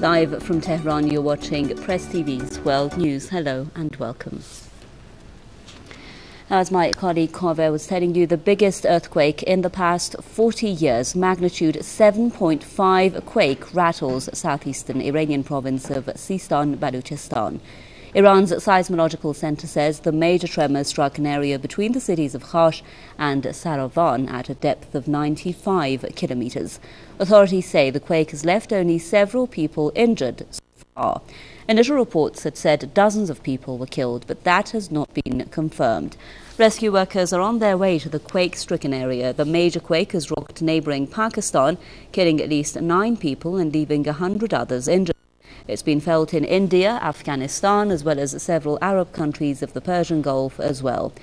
Live from Tehran, you're watching Press TV's World News. Hello and welcome. As my colleague Kaveh was telling you, the biggest earthquake in the past 40 years, magnitude 7.5 quake rattles southeastern Iranian province of Sistan, Balochistan. Iran's seismological center says the major tremor struck an area between the cities of Khash and Saravan at a depth of 95 kilometers. Authorities say the quake has left only several people injured so far. Initial reports had said dozens of people were killed, but that has not been confirmed. Rescue workers are on their way to the quake-stricken area. The major quake has rocked neighboring Pakistan, killing at least 9 people and leaving 100 others injured. It's been felt in India, Afghanistan, as well as several Arab countries of the Persian Gulf as well.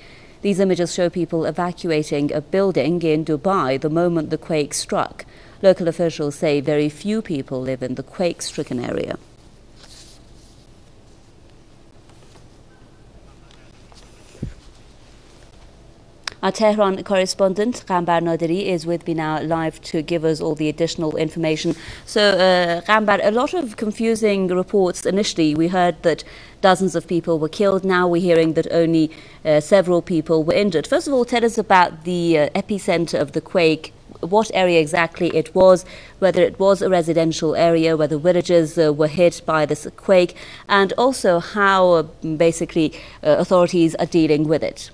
These images show people evacuating a building in Dubai the moment the quake struck. Local officials say very few people live in the quake-stricken area. Our Tehran correspondent, Gambar Naderi, is with me now live to give us all the additional information. So, Gambar, a lot of confusing reports initially. We heard that dozens of people were killed. Now we're hearing that only several people were injured. First of all, tell us about the epicenter of the quake, what area exactly it was, whether it was a residential area, whether villages were hit by this quake, and also how basically authorities are dealing with it.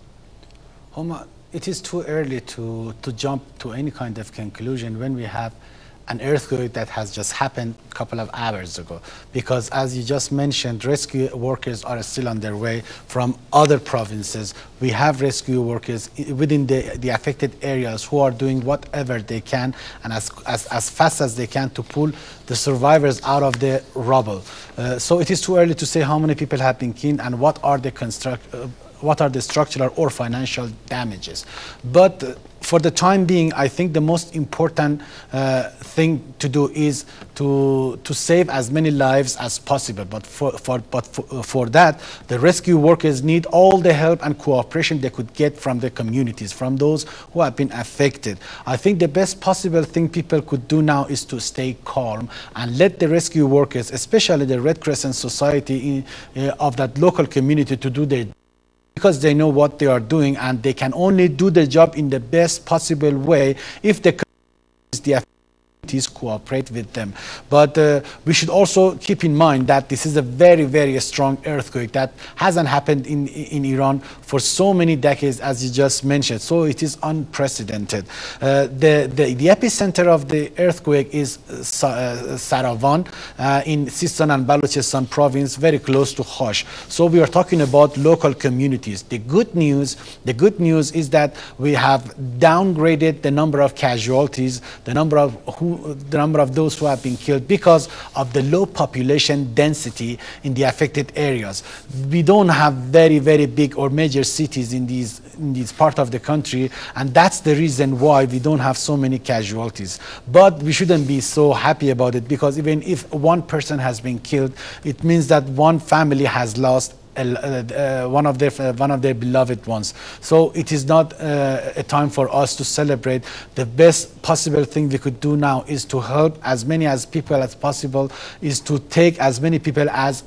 Homa, it is too early to jump to any kind of conclusion when we have an earthquake that has just happened a couple of hours ago. Because as you just mentioned, rescue workers are still on their way from other provinces. We have rescue workers within the affected areas who are doing whatever they can and as fast as they can to pull the survivors out of the rubble. So it is too early to say how many people have been killed and what are the structural or financial damages. But for the time being, I think the most important thing to do is to save as many lives as possible. But for that, the rescue workers need all the help and cooperation they could get from the communities, from those who have been affected. I think the best possible thing people could do now is to stay calm and let the rescue workers, especially the Red Crescent Society of that local community, to do their, because they know what they are doing and they can only do the job in the best possible way if the communities cooperate with them. But we should also keep in mind that this is a very, very strong earthquake that hasn't happened in Iran for so many decades, as you just mentioned. So it is unprecedented. The epicenter of the earthquake is Saravan in Sistan and Balochistan province, very close to Khash. So we are talking about local communities. The good news is that we have downgraded the number of casualties, the number of those who have been killed because of the low population density in the affected areas. We don't have very, very big or major cities in these part of the country, and that's the reason why we don't have so many casualties. But we shouldn't be so happy about it, because even if one person has been killed, it means that one family has lost one of their beloved ones. So it is not a time for us to celebrate. The best possible thing we could do now is to help as many people as possible, is to take as many people as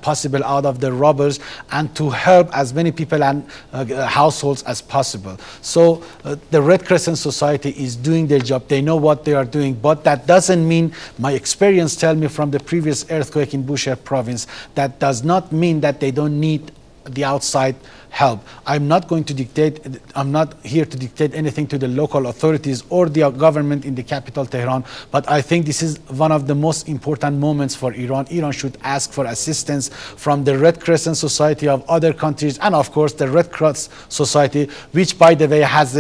possible out of the robbers, and to help as many people and households as possible. So the Red Crescent Society is doing their job. They know what they are doing, but that doesn't mean, my experience tell me from the previous earthquake in Bushehr province, that does not mean that they don't need the outside help. I'm not here to dictate anything to the local authorities or the government in the capital Tehran, but I think this is one of the most important moments for Iran. Iran should ask for assistance from the Red Crescent Society of other countries, and of course the Red Cross Society, which by the way has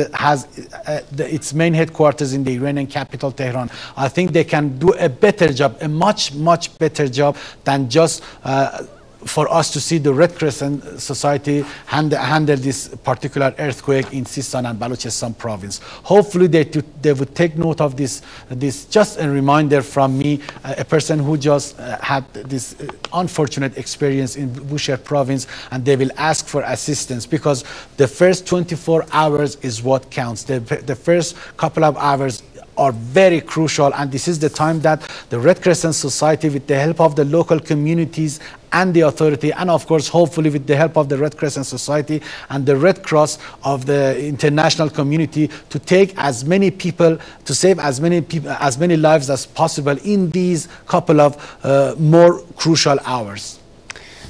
its main headquarters in the Iranian capital Tehran. I think they can do a better job, a much better job than just for us to see the Red Crescent Society handle this particular earthquake in Sistan and Balochistan province. Hopefully they would take note of this. Just a reminder from me, a person who just had this unfortunate experience in Bushehr province, and they will ask for assistance, because the first 24 hours is what counts. The first couple of hours are very crucial, and this is the time that the Red Crescent Society, with the help of the local communities and the authority, and of course hopefully with the help of the Red Crescent Society and the Red Cross of the international community, to take as many people, to save as many people, as many lives as possible in these couple of more crucial hours.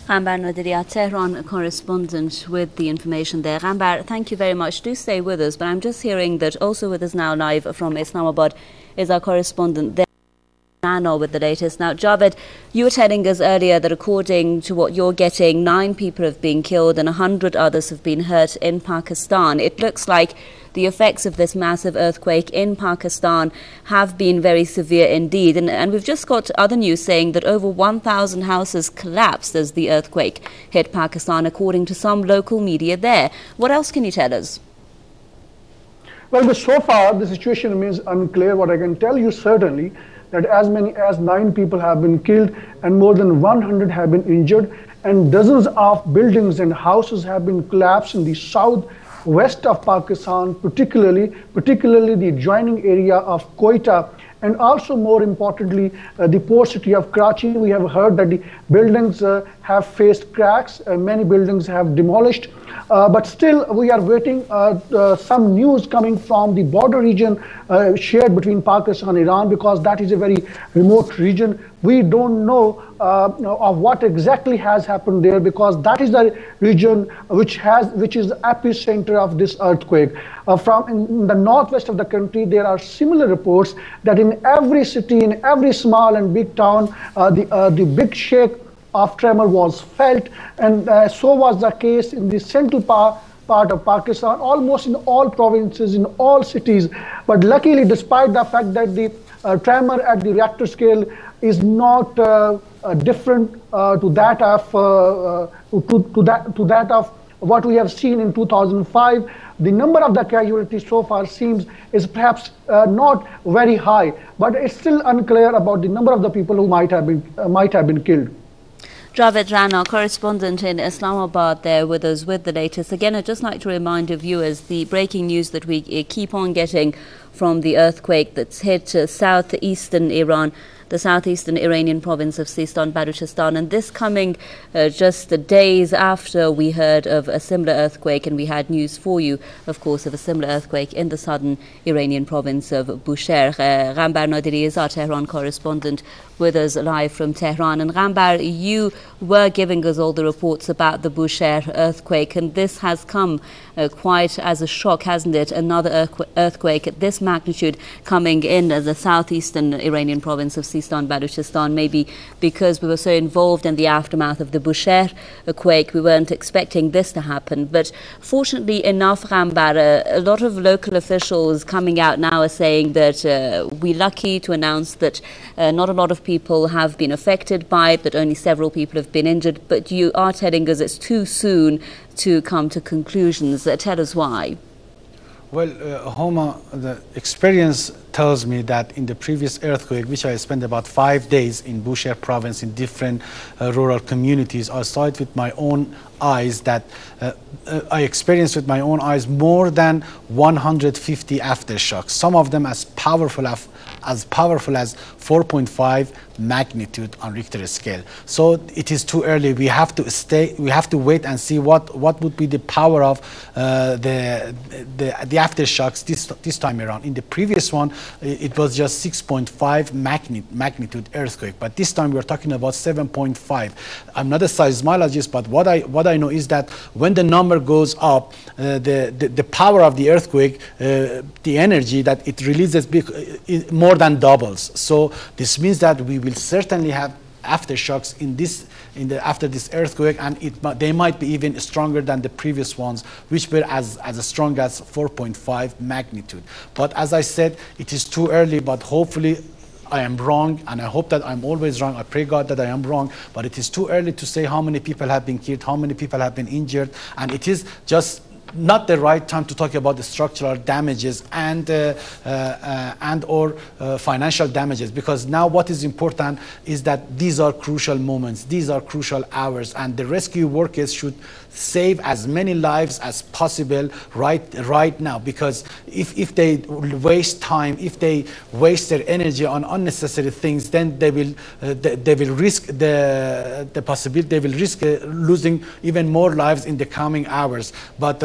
Gambar Nadiri, Tehran correspondent, with the information there. Gambar, thank you very much. Do stay with us, but I'm just hearing that also with us now live from Islamabad is our correspondent there, Nano, with the latest. Now, Javed, you were telling us earlier that according to what you're getting, 9 people have been killed and 100 others have been hurt in Pakistan. It looks like the effects of this massive earthquake in Pakistan have been very severe indeed. And we've just got other news saying that over 1,000 houses collapsed as the earthquake hit Pakistan, according to some local media there. What else can you tell us? Well, but so far the situation remains unclear. What I can tell you certainly that as many as 9 people have been killed and more than 100 have been injured, and dozens of buildings and houses have been collapsed in the southwest of Pakistan, particularly the adjoining area of Quetta, and also more importantly the port city of Karachi. We have heard that the buildings have faced cracks, many buildings have demolished. But still, we are waiting some news coming from the border region shared between Pakistan and Iran, because that is a very remote region. We don't know of what exactly has happened there, because that is the region which is the epicenter of this earthquake. From in the northwest of the country, there are similar reports that in every city, in every small and big town, the big shake of tremor was felt, and so was the case in the central part of Pakistan, almost in all provinces, in all cities. But luckily, despite the fact that the tremor at the Richter scale is not different to that of what we have seen in 2005, the number of the casualties so far is perhaps not very high, but it's still unclear about the number of the people who might have been killed. Javed Rana, correspondent in Islamabad, there with us with the latest. Again, I'd just like to remind the viewers the breaking news that we keep on getting from the earthquake that's hit southeastern Iran, the southeastern Iranian province of Sistan, Baluchistan, and this coming just days after we heard of a similar earthquake, and we had news for you, of course, of a similar earthquake in the southern Iranian province of Bushehr. Gambar Nadiri is our Tehran correspondent with us live from Tehran. And Gambar, you were giving us all the reports about the Bushehr earthquake, and this has come quite as a shock, hasn't it? Another earthquake at this magnitude coming in the southeastern Iranian province of Sistan, Baluchistan, maybe because we were so involved in the aftermath of the Bushehr quake, we weren't expecting this to happen. But fortunately enough, Gambar, a lot of local officials coming out now are saying that we're lucky to announce that not a lot of people have been affected by it, that only several people have been injured. But you are telling us it's too soon to come to conclusions. Tell us why. Well, Homa, the experience tells me that in the previous earthquake, which I spent about 5 days in Bushehr province in different rural communities, I saw it with my own eyes that I experienced with my own eyes more than 150 aftershocks, some of them as powerful as 4.5 magnitude on Richter scale. So it is too early. We have to wait and see what would be the power of the aftershocks this time around. In the previous one, it was just 6.5 magnitude earthquake, but this time we're talking about 7.5. I'm not a seismologist, but what I know is that when the number goes up, the power of the earthquake, the energy that it releases more than doubles. So this means that we will certainly have aftershocks after this earthquake, and they might be even stronger than the previous ones, which were as strong as 4.5 magnitude. But as I said, it is too early, but hopefully I am wrong, and I hope that I'm always wrong. I pray God that I am wrong, but it is too early to say how many people have been killed, how many people have been injured, and it is just not the right time to talk about the structural damages and or financial damages, because now what is important is that these are crucial moments, these are crucial hours, and the rescue workers should save as many lives as possible right now, because if they waste time, if they waste their energy on unnecessary things, then they will risk the possibility, they will risk losing even more lives in the coming hours. But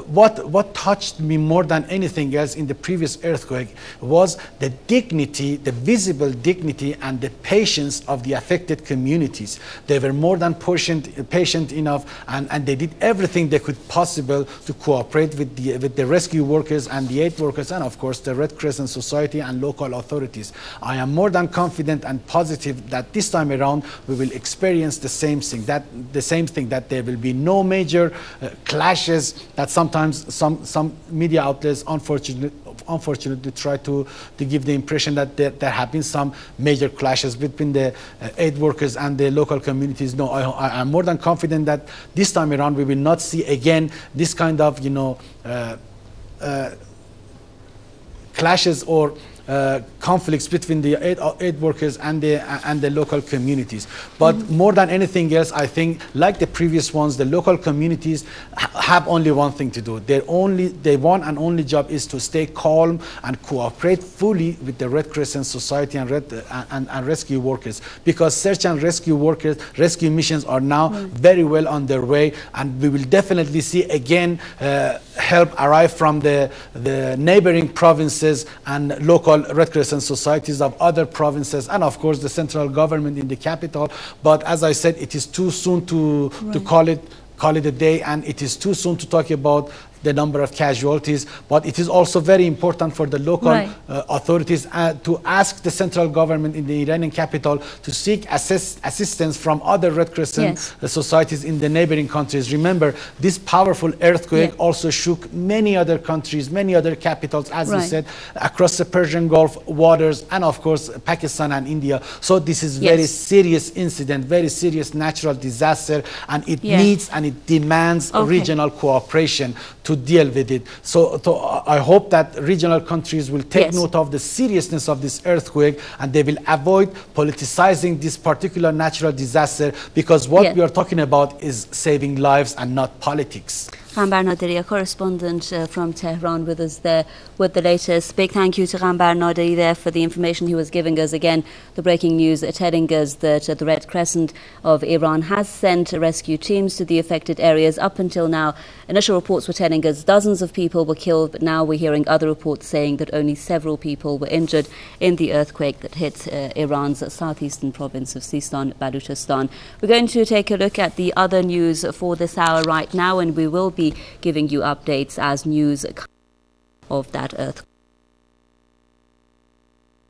what touched me more than anything else in the previous earthquake was the dignity, the visible dignity and the patience of the affected communities. They were more than patient enough, and they did everything they could possible to cooperate with the rescue workers and the aid workers, and of course the Red Crescent Society and local authorities. I am more than confident and positive that this time around we will experience the same thing, that there will be no major clashes that sometimes some media outlets unfortunately try to give the impression that there have been some major clashes between the aid workers and the local communities. No, I'm more than confident that this time around we will not see again this kind of clashes or conflicts between the aid workers and the local communities. But more than anything else, I think, like the previous ones, the local communities have only one thing to do. Their one and only job is to stay calm and cooperate fully with the Red Crescent Society and rescue workers, because search and rescue missions are now very well on their way, and we will definitely see again help arrive from the neighboring provinces and local Red Crescent societies of other provinces, and of course the central government in the capital. But as I said, it is too soon to call it a day, and it is too soon to talk about the number of casualties. But it is also very important for the local authorities to ask the central government in the Iranian capital to seek assistance from other Red Crescent societies in the neighboring countries. Remember, this powerful earthquake also shook many other countries, many other capitals, as you said, across the Persian Gulf waters, and of course Pakistan and India. So this is very serious incident, very serious natural disaster, and it needs and it demands regional cooperation to deal with it. So I hope that regional countries will take note of the seriousness of this earthquake, and they will avoid politicizing this particular natural disaster, because what we are talking about is saving lives and not politics. Ghambar Naderi, a correspondent from Tehran, with us there with the latest. Big thank you to Ghambar Naderi there for the information he was giving us. Again, the breaking news telling us that the Red Crescent of Iran has sent rescue teams to the affected areas. Up until now, initial reports were telling us dozens of people were killed, but now we're hearing other reports saying that only several people were injured in the earthquake that hit Iran's southeastern province of Sistan, Baluchistan. We're going to take a look at the other news for this hour right now, and we will be giving you updates as news of that earthquake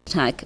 attack.